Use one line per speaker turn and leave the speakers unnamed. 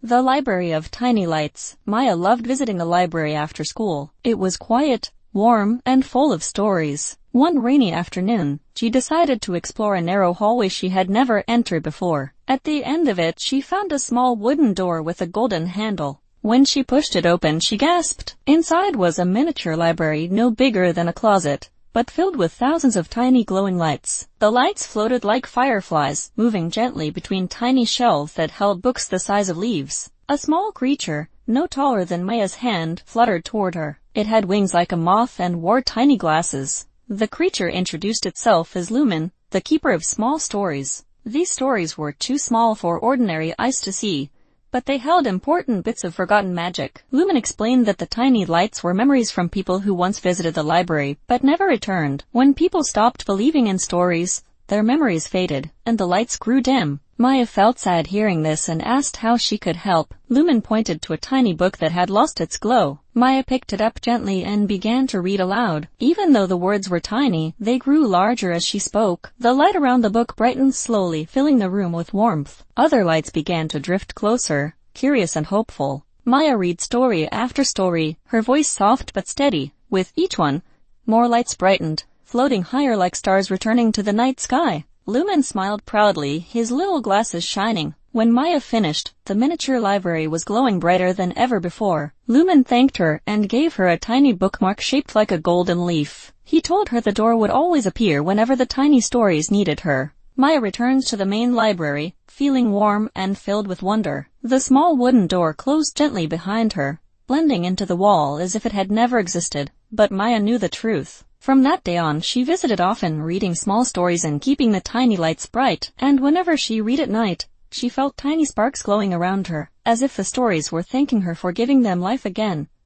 The Library of Tiny Lights. Maya loved visiting the library after school. It was quiet, warm, and full of stories. One rainy afternoon, she decided to explore a narrow hallway she had never entered before. At the end of it, she found a small wooden door with a golden handle. When she pushed it open, she gasped. Inside was a miniature library no bigger than a closet, but filled with thousands of tiny glowing lights. The lights floated like fireflies, moving gently between tiny shelves that held books the size of leaves. A small creature, no taller than Maya's hand, fluttered toward her. It had wings like a moth and wore tiny glasses. The creature introduced itself as Lumen, the keeper of small stories. These stories were too small for ordinary eyes to see, but they held important bits of forgotten magic. Lumen explained that the tiny lights were memories from people who once visited the library, but never returned. When people stopped believing in stories, their memories faded, and the lights grew dim. Maya felt sad hearing this and asked how she could help. Lumen pointed to a tiny book that had lost its glow. Maya picked it up gently and began to read aloud. Even though the words were tiny, they grew larger as she spoke. The light around the book brightened slowly, filling the room with warmth. Other lights began to drift closer, curious and hopeful. Maya read story after story, her voice soft but steady. With each one, more lights brightened, floating higher like stars returning to the night sky. Lumen smiled proudly, his little glasses shining. When Maya finished, the miniature library was glowing brighter than ever before. Lumen thanked her and gave her a tiny bookmark shaped like a golden leaf. He told her the door would always appear whenever the tiny stories needed her. Maya returned to the main library, feeling warm and filled with wonder. The small wooden door closed gently behind her, blending into the wall as if it had never existed. But Maya knew the truth. From that day on, she visited often, reading small stories and keeping the tiny lights bright. And whenever she read at night, she felt tiny sparks glowing around her, as if the stories were thanking her for giving them life again.